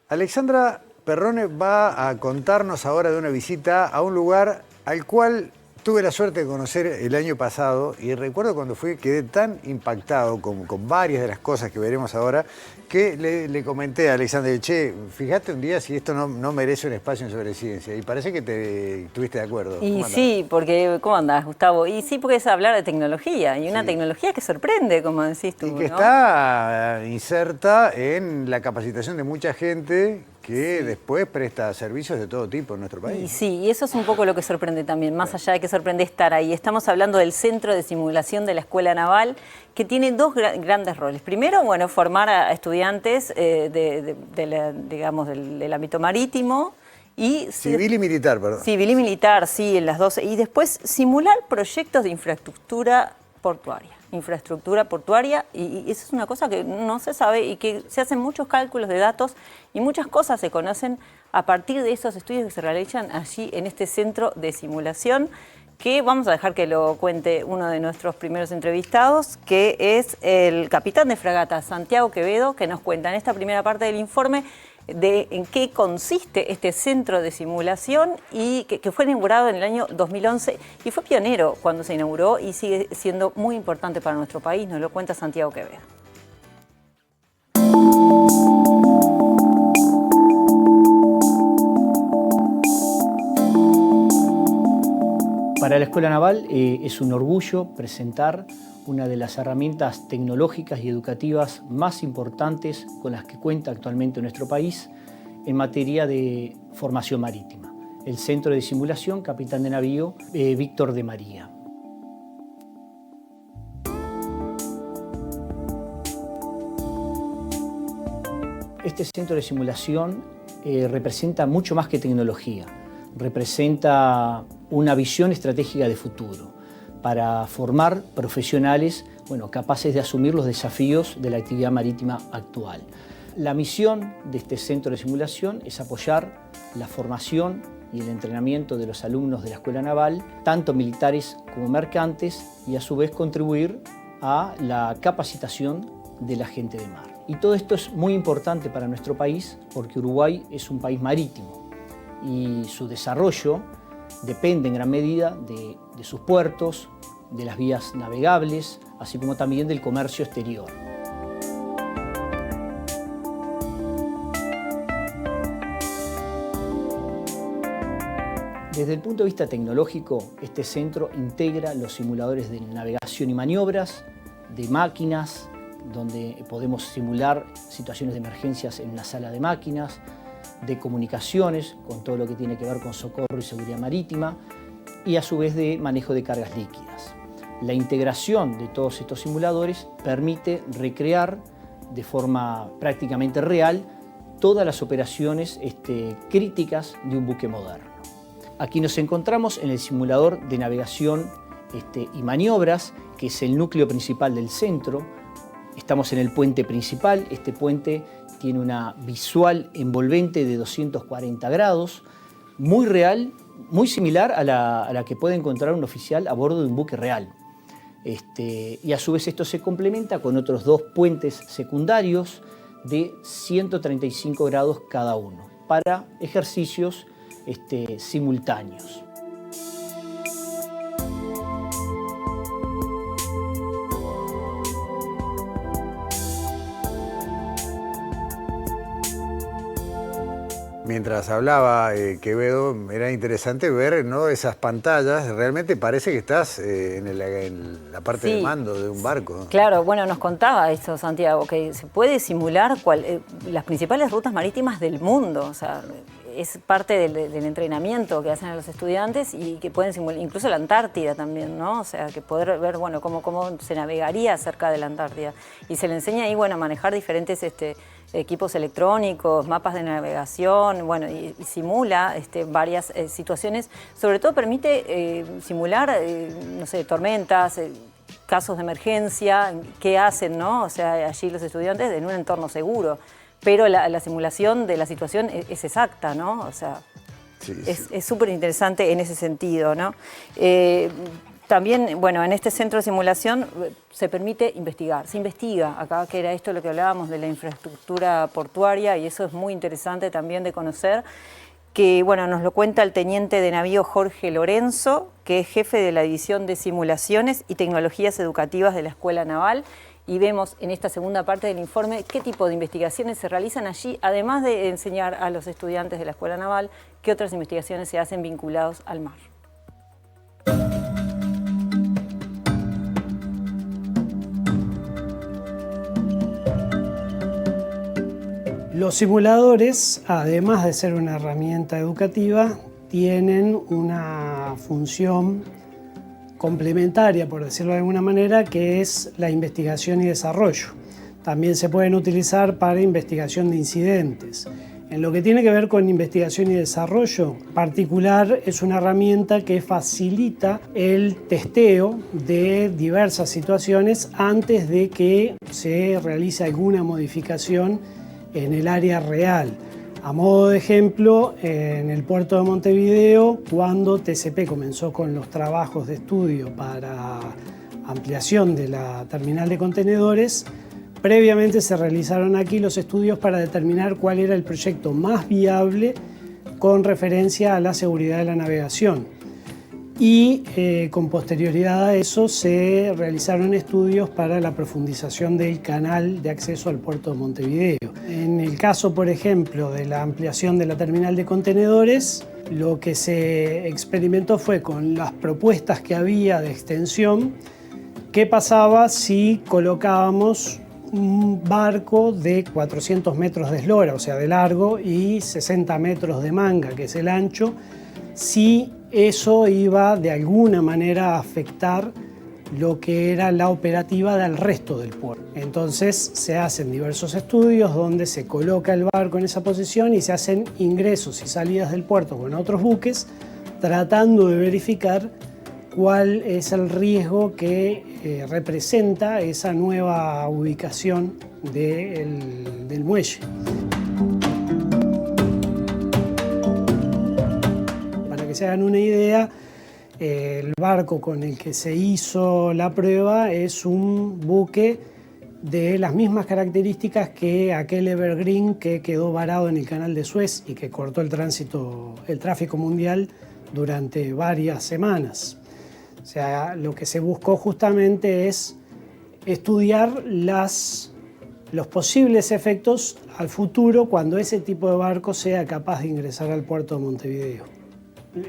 Alexandra Perrone va a contarnos ahora de una visita a un lugar al cual tuve la suerte de conocer el año pasado y recuerdo cuando fui quedé tan impactado con varias de las cosas que veremos ahora que le comenté a Alexandra, che, fíjate un día si esto no merece un espacio en Sobreciencia y parece que estuviste de acuerdo. Y sí, porque, ¿cómo andás, Gustavo? Y sí, porque es hablar de tecnología y una tecnología que sorprende, como decís tú, y que ¿no? está inserta en la capacitación de mucha gente que después presta servicios de todo tipo en nuestro país. Y sí, y eso es un poco lo que sorprende también, más allá de que sorprende estar ahí. Estamos hablando del Centro de Simulación de la Escuela Naval, que tiene dos grandes roles. Primero, bueno, formar a estudiantes digamos, del ámbito marítimo. Y civil y militar, perdón. Civil y militar, sí, en las dos. Y después simular proyectos de infraestructura portuaria. Y eso es una cosa que no se sabe y que se hacen muchos cálculos de datos y muchas cosas se conocen a partir de esos estudios que se realizan allí en este centro de simulación, que vamos a dejar que lo cuente uno de nuestros primeros entrevistados, que es el capitán de fragata Santiago Quevedo, que nos cuenta en esta primera parte del informe de en qué consiste este centro de simulación y que fue inaugurado en el año 2011 y fue pionero cuando se inauguró y sigue siendo muy importante para nuestro país. Nos lo cuenta Santiago Quevedo. Para la Escuela Naval es un orgullo presentar una de las herramientas tecnológicas y educativas más importantes con las que cuenta actualmente nuestro país en materia de formación marítima, el Centro de Simulación Capitán de Navío Víctor de María. Este centro de simulación representa mucho más que tecnología, representa una visión estratégica de futuro para formar profesionales capaces de asumir los desafíos de la actividad marítima actual. La misión de este centro de simulación es apoyar la formación y el entrenamiento de los alumnos de la Escuela Naval, tanto militares como mercantes, y a su vez contribuir a la capacitación de la gente de mar. Y todo esto es muy importante para nuestro país porque Uruguay es un país marítimo y su desarrollo depende en gran medida de sus puertos, de las vías navegables, así como también del comercio exterior. Desde el punto de vista tecnológico, este centro integra los simuladores de navegación y maniobras, de máquinas, donde podemos simular situaciones de emergencias en una sala de máquinas, de comunicaciones, con todo lo que tiene que ver con socorro y seguridad marítima, y a su vez de manejo de cargas líquidas. La integración de todos estos simuladores permite recrear de forma prácticamente real todas las operaciones críticas de un buque moderno. Aquí nos encontramos en el simulador de navegación y maniobras, que es el núcleo principal del centro. Estamos en el puente principal. Este puente tiene una visual envolvente de 240 grados, muy real, muy similar a la que puede encontrar un oficial a bordo de un buque real. Y a su vez esto se complementa con otros dos puentes secundarios de 135 grados cada uno para ejercicios simultáneos. Mientras hablaba Quevedo, era interesante ver, ¿no?, esas pantallas. Realmente parece que estás en la parte de mando de un barco, ¿no? Claro, bueno, nos contaba esto Santiago, que se puede simular las principales rutas marítimas del mundo. O sea, es parte del entrenamiento que hacen a los estudiantes y que pueden simular, incluso la Antártida también, ¿no? O sea, que poder ver, bueno, cómo se navegaría cerca de la Antártida. Y se le enseña ahí, bueno, a manejar diferentes equipos electrónicos, mapas de navegación, bueno, y simula varias situaciones. Sobre todo permite simular, no sé, tormentas, casos de emergencia, qué hacen, ¿no? O sea, allí los estudiantes en un entorno seguro. Pero la simulación de la situación es exacta, ¿no? O sea, es súper interesante en ese sentido, ¿no? También, bueno, en este centro de simulación se permite investigar, se investiga acá, que era esto lo que hablábamos de la infraestructura portuaria, y eso es muy interesante también de conocer, que bueno, nos lo cuenta el teniente de navío Jorge Lorenzo, que es jefe de la División de Simulaciones y Tecnologías Educativas de la Escuela Naval, y vemos en esta segunda parte del informe qué tipo de investigaciones se realizan allí, además de enseñar a los estudiantes de la Escuela Naval qué otras investigaciones se hacen vinculados al mar. Los simuladores, además de ser una herramienta educativa, tienen una función complementaria, por decirlo de alguna manera, que es la investigación y desarrollo. También se pueden utilizar para investigación de incidentes. En lo que tiene que ver con investigación y desarrollo, en particular es una herramienta que facilita el testeo de diversas situaciones antes de que se realice alguna modificación en el área real. A modo de ejemplo, en el puerto de Montevideo, cuando TCP comenzó con los trabajos de estudio para ampliación de la terminal de contenedores, previamente se realizaron aquí los estudios para determinar cuál era el proyecto más viable con referencia a la seguridad de la navegación. Y con posterioridad a eso se realizaron estudios para la profundización del canal de acceso al puerto de Montevideo. En el caso, por ejemplo, de la ampliación de la terminal de contenedores, lo que se experimentó fue con las propuestas que había de extensión, qué pasaba si colocábamos un barco de 400 metros de eslora, o sea, de largo, y 60 metros de manga, que es el ancho, si eso iba de alguna manera a afectar lo que era la operativa del resto del puerto. Entonces se hacen diversos estudios donde se coloca el barco en esa posición y se hacen ingresos y salidas del puerto con otros buques, tratando de verificar cuál es el riesgo que representa esa nueva ubicación del muelle. Se hagan una idea, el barco con el que se hizo la prueba es un buque de las mismas características que aquel Evergreen que quedó varado en el canal de Suez y que cortó el tráfico mundial durante varias semanas. O sea, lo que se buscó justamente es estudiar los posibles efectos al futuro cuando ese tipo de barco sea capaz de ingresar al puerto de Montevideo.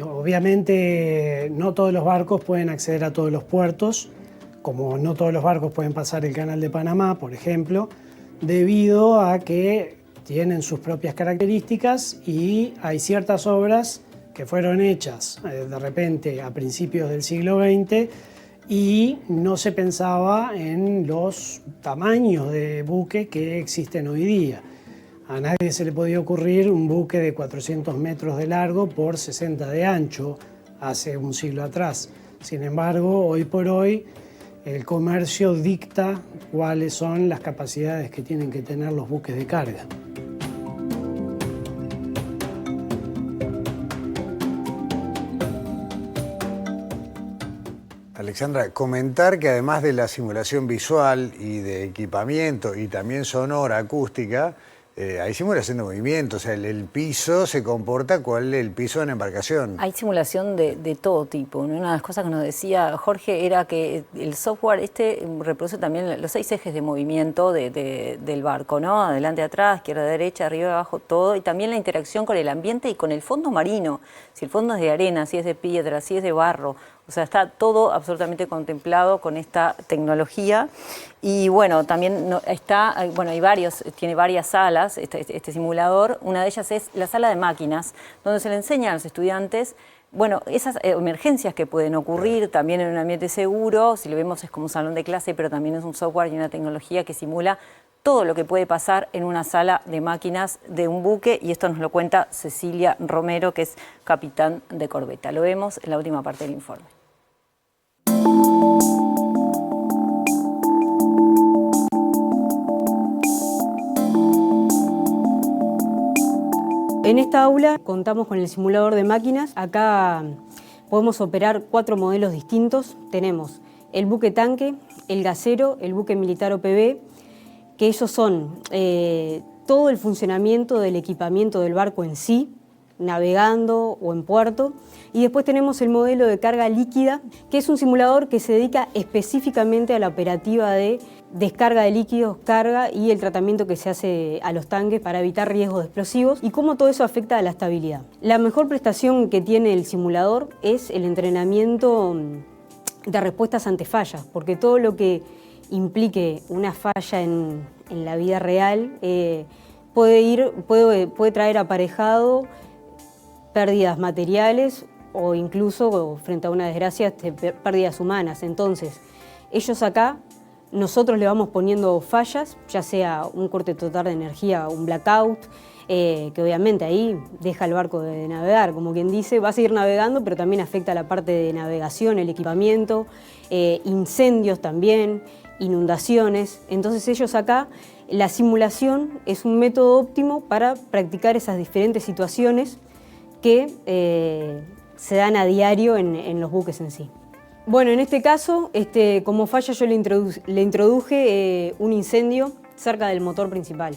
Obviamente no todos los barcos pueden acceder a todos los puertos, como no todos los barcos pueden pasar el canal de Panamá, por ejemplo, debido a que tienen sus propias características y hay ciertas obras que fueron hechas de repente a principios del siglo XX y no se pensaba en los tamaños de buque que existen hoy día. A nadie se le podía ocurrir un buque de 400 metros de largo por 60 de ancho hace un siglo atrás. Sin embargo, hoy por hoy, el comercio dicta cuáles son las capacidades que tienen que tener los buques de carga. Alexandra, comentar que además de la simulación visual y de equipamiento y también sonora, acústica, hay simulación de movimiento, o sea, el piso se comporta cual el piso de una embarcación. Hay simulación de todo tipo. Una de las cosas que nos decía Jorge era que el software reproduce también los 6 ejes de movimiento del barco, ¿no? Adelante, atrás, izquierda, derecha, arriba, abajo, todo. Y también la interacción con el ambiente y con el fondo marino. Si el fondo es de arena, si es de piedra, si es de barro. O sea, está todo absolutamente contemplado con esta tecnología. Y bueno, también tiene varias salas, este simulador. Una de ellas es la sala de máquinas, donde se le enseña a los estudiantes, bueno, esas emergencias que pueden ocurrir también en un ambiente seguro. Si lo vemos es como un salón de clase, pero también es un software y una tecnología que simula todo lo que puede pasar en una sala de máquinas de un buque, y esto nos lo cuenta Cecilia Romero, que es capitán de corbeta. Lo vemos en la última parte del informe. En esta aula contamos con el simulador de máquinas. Acá podemos operar 4 modelos distintos. Tenemos el buque tanque, el gasero, el buque militar OPB, que ellos son todo el funcionamiento del equipamiento del barco en sí, navegando o en puerto. Y después tenemos el modelo de carga líquida, que es un simulador que se dedica específicamente a la operativa de descarga de líquidos, carga y el tratamiento que se hace a los tanques para evitar riesgos de explosivos y cómo todo eso afecta a la estabilidad. La mejor prestación que tiene el simulador es el entrenamiento de respuestas ante fallas, porque todo lo que implique una falla en la vida real puede traer aparejado pérdidas materiales o incluso, frente a una desgracia, pérdidas humanas. Entonces, ellos acá, nosotros le vamos poniendo fallas, ya sea un corte total de energía, un blackout, que obviamente ahí deja el barco de navegar, como quien dice, va a seguir navegando, pero también afecta la parte de navegación, el equipamiento, incendios también, inundaciones. Entonces ellos acá, la simulación es un método óptimo para practicar esas diferentes situaciones que se dan a diario en los buques en sí. Bueno, en este caso, como falla yo le introduje un incendio cerca del motor principal.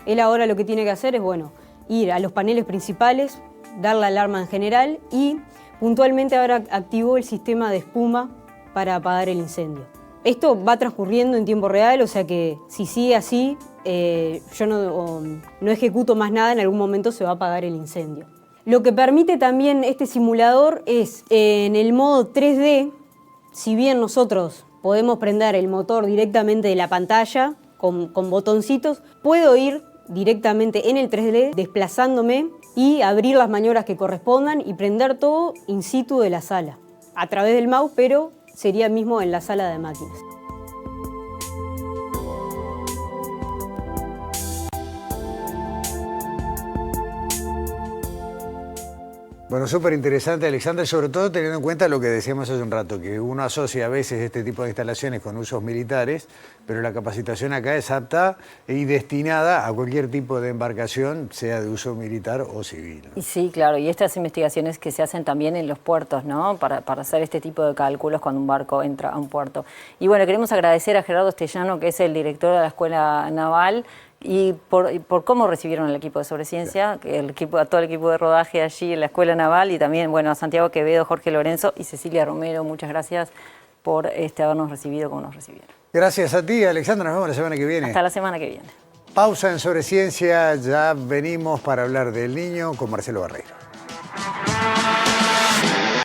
Él ahora lo que tiene que hacer es, bueno, ir a los paneles principales, dar la alarma en general y puntualmente ahora activó el sistema de espuma para apagar el incendio. Esto va transcurriendo en tiempo real, o sea que si sigue así, yo no ejecuto más nada, en algún momento se va a apagar el incendio. Lo que permite también este simulador es, en el modo 3D, si bien nosotros podemos prender el motor directamente de la pantalla con botoncitos, puedo ir directamente en el 3D desplazándome y abrir las maniobras que correspondan y prender todo in situ de la sala, a través del mouse, pero sería mismo en la sala de máquinas. Bueno, súper interesante, Alexandra, sobre todo teniendo en cuenta lo que decíamos hace un rato, que uno asocia a veces este tipo de instalaciones con usos militares, pero la capacitación acá es apta y destinada a cualquier tipo de embarcación, sea de uso militar o civil, ¿no? Y sí, claro, y estas investigaciones que se hacen también en los puertos, ¿no? Para hacer este tipo de cálculos cuando un barco entra a un puerto. Y bueno, queremos agradecer a Gerardo Estellano, que es el director de la Escuela Naval, y por cómo recibieron al equipo de Sobreciencia, a todo el equipo de rodaje allí en la Escuela Naval, y también, bueno, a Santiago Quevedo, Jorge Lorenzo y Cecilia Romero. Muchas gracias por habernos recibido como nos recibieron. Gracias a ti, Alexandra. Nos vemos la semana que viene. Hasta la semana que viene. Pausa en Sobreciencia. Ya venimos para hablar del niño con Marcelo Barreiro.